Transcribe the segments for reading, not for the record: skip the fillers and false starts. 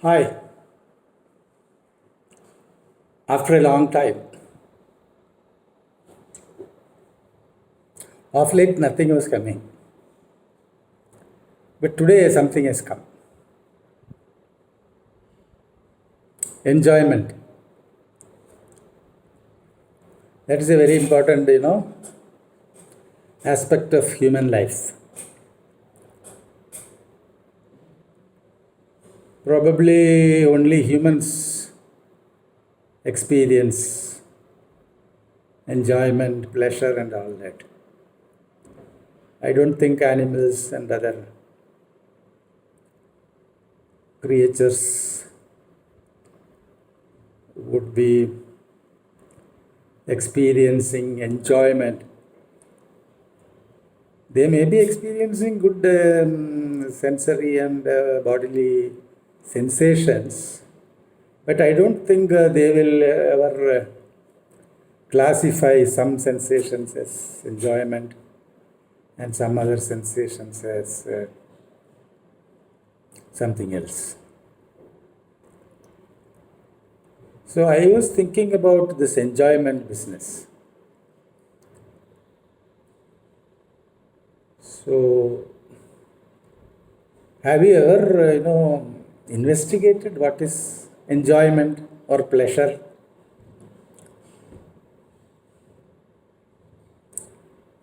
Hi, after a long time. Of late, nothing was coming. But today, something has come. Enjoyment. That is a very important, aspect of human life. Probably only humans experience enjoyment, pleasure, and all that. I don't think animals and other creatures would be experiencing enjoyment. They may be experiencing good sensory and bodily sensations, but I don't think they will ever classify some sensations as enjoyment and some other sensations as something else. So I was thinking about this enjoyment business. So have you ever, investigated what is enjoyment or pleasure?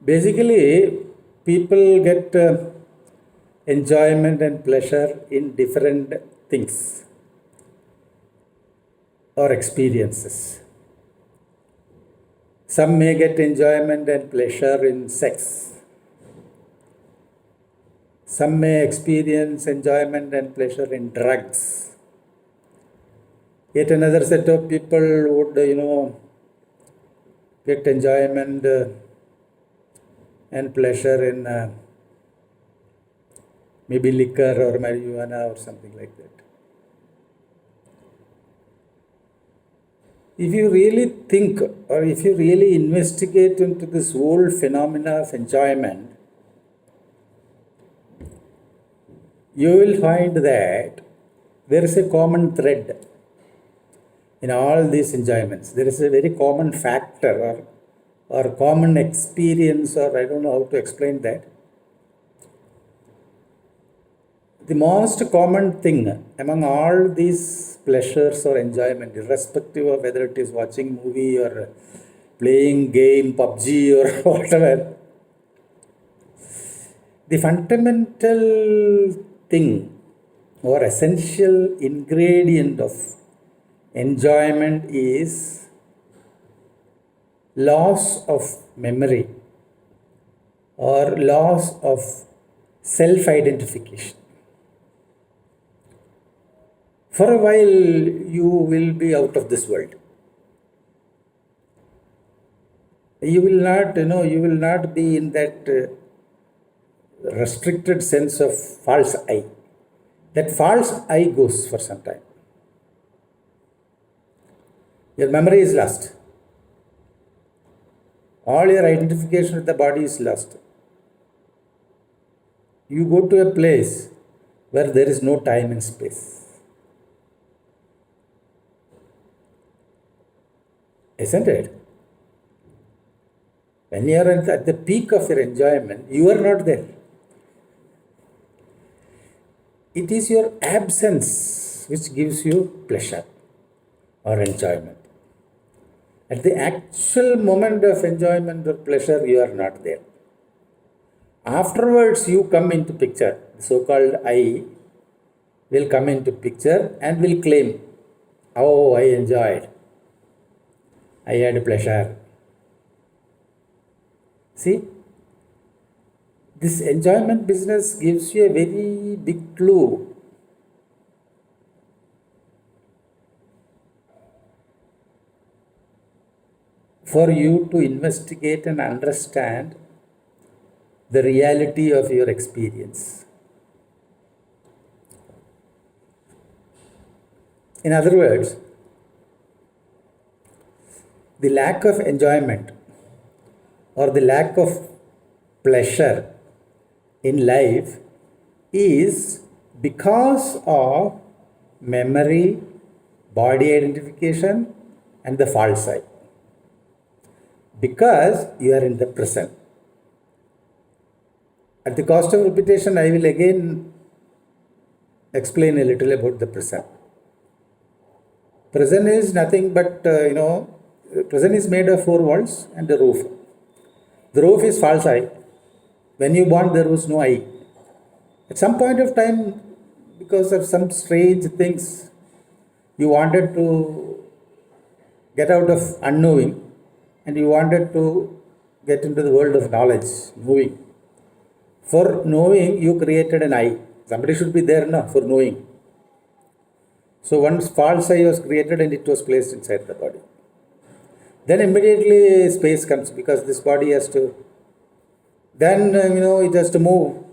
Basically, people get enjoyment and pleasure in different things or experiences. Some may get enjoyment and pleasure in sex. Some may experience enjoyment and pleasure in drugs. Yet another set of people would, get enjoyment and pleasure in maybe liquor or marijuana or something like that. If you really think or if you really investigate into this whole phenomena of enjoyment, you will find that there is a common thread in all these enjoyments. There is a very common factor or common experience, or I don't know how to explain that. The most common thing among all these pleasures or enjoyment, irrespective of whether it is watching movie or playing game, PUBG or whatever, the fundamental thing or essential ingredient of enjoyment is loss of memory or loss of self-identification. For a while, you will be out of this world. You will not be in that restricted sense of false I. That false I goes for some time. Your memory is lost. All your identification with the body is lost. You go to a place where there is no time and space. Isn't it? When you are at the peak of your enjoyment, you are not there. It is your absence which gives you pleasure or enjoyment. At the actual moment of enjoyment or pleasure, you are not there. Afterwards, you come into picture. The so-called I will come into picture and will claim, oh, I enjoyed. I had pleasure. See, this enjoyment business gives you a very big clue. For you to investigate and understand the reality of your experience. In other words, the lack of enjoyment or the lack of pleasure in life is because of memory, body identification, and the false I. Because you are in the present. At the cost of repetition, I will again explain a little about the present. Present is nothing but, present is made of four walls and a roof. The roof is false I. When you born, there was no I. At some point of time, because of some strange things, you wanted to get out of unknowing and you wanted to get into the world of knowledge, knowing. For knowing, you created an I. Somebody should be there now for knowing. So once false I was created and it was placed inside the body. Then immediately space comes because this body has to, then it has to move.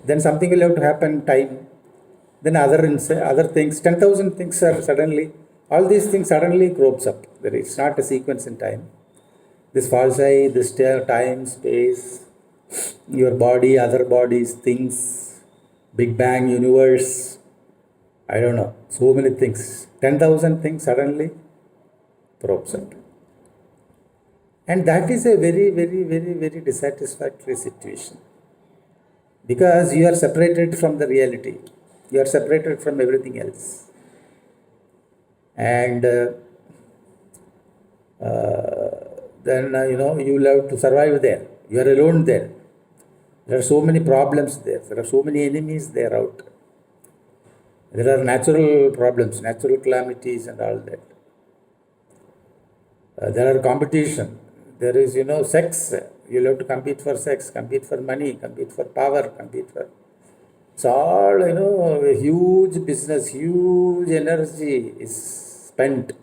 Then something will have to happen, time. Then other things, 10,000 things are suddenly, all these things suddenly crops up. It's not a sequence in time. This false I, this time, space, your body, other bodies, things, Big Bang, universe, I don't know, so many things. 10,000 things suddenly crops up. And that is a very, very, very, very dissatisfactory situation. Because you are separated from the reality. You are separated from everything else. And then, you will have to survive there. You are alone there. There are so many problems there. There are so many enemies there out. There are natural problems, natural calamities and all that. There are competition. There is, sex. You'll have to compete for sex, compete for money, compete for power, compete for... It's all, a huge business, huge energy is spent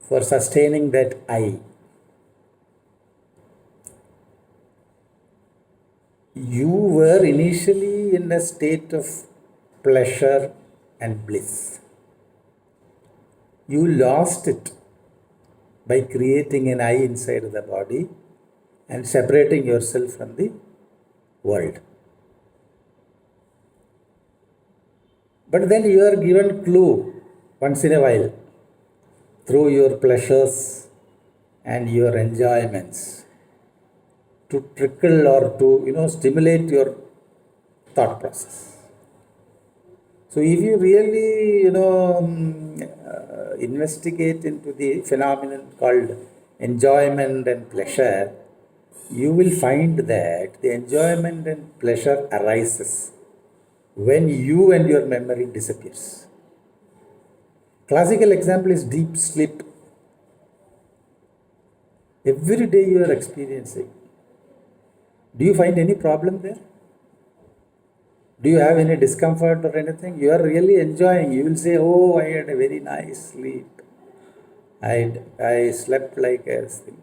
for sustaining that I. You were initially in a state of pleasure and bliss. You lost it by creating an I inside the body and separating yourself from the world. But then you are given clue once in a while through your pleasures and your enjoyments to trickle or to stimulate your thought process. So if you really investigate into the phenomenon called enjoyment and pleasure, you will find that the enjoyment and pleasure arises when you and your memory disappears. Classical example is deep sleep. Every day you are experiencing. Do you find any problem there? Do you have any discomfort or anything? You are really enjoying. You will say, oh, I had a very nice sleep. I slept like a thing.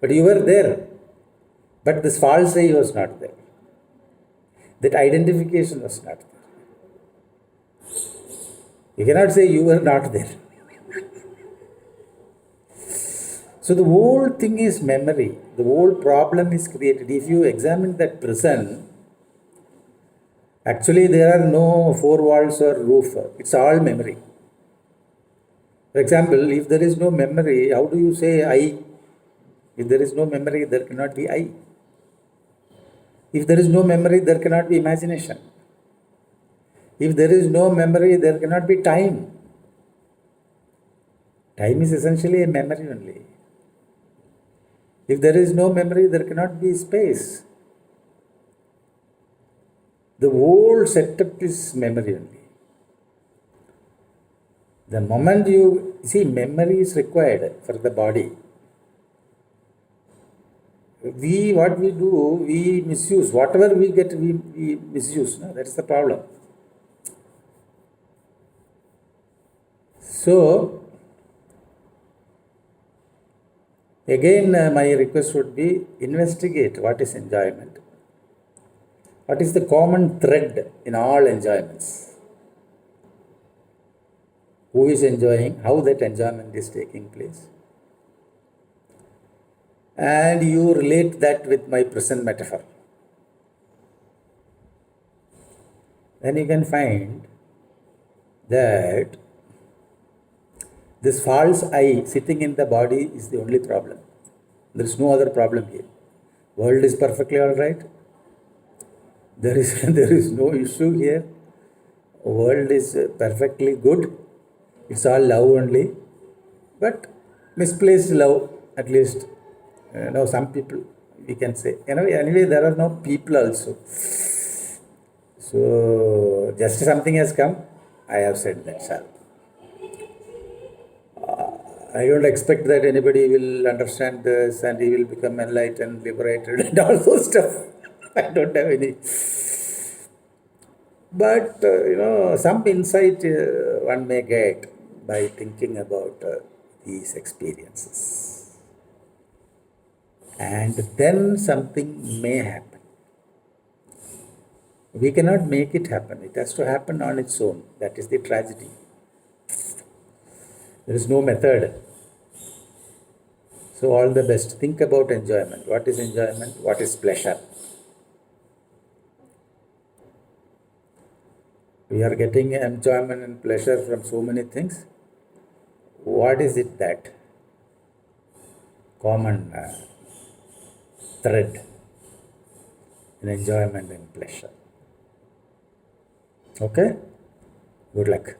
But you were there. But this false I was not there. That identification was not there. You cannot say you were not there. So the whole thing is memory. The whole problem is created. If you examine that present, actually there are no four walls or roof. It's all memory. For example, if there is no memory, how do you say I? If there is no memory, there cannot be I. If there is no memory, there cannot be imagination. If there is no memory, there cannot be time. Time is essentially a memory only. If there is no memory, there cannot be space. The whole setup is memory only. The moment you see, memory is required for the body. What we do, we misuse. Whatever we get, we misuse. No? That's the problem. So, again, my request would be investigate what is enjoyment. What is the common thread in all enjoyments? Who is enjoying? How that enjoyment is taking place? And you relate that with my present metaphor. then you can find that this false I sitting in the body is the only problem. There is no other problem here. World is perfectly all right. There is there is no issue here. World is perfectly good. It's all love only, but misplaced love at least. Some people we can say. Anyway, there are no people also. So just something has come. I have said that, sir. I don't expect that anybody will understand this and he will become enlightened, liberated, and all those stuff. I don't have any. But, some insight one may get by thinking about these experiences. And then something may happen. We cannot make it happen. It has to happen on its own. That is the tragedy. There is no method. So all the best. Think about enjoyment. What is enjoyment? What is pleasure? We are getting enjoyment and pleasure from so many things. What is it that common thread in enjoyment and pleasure? Okay? Good luck.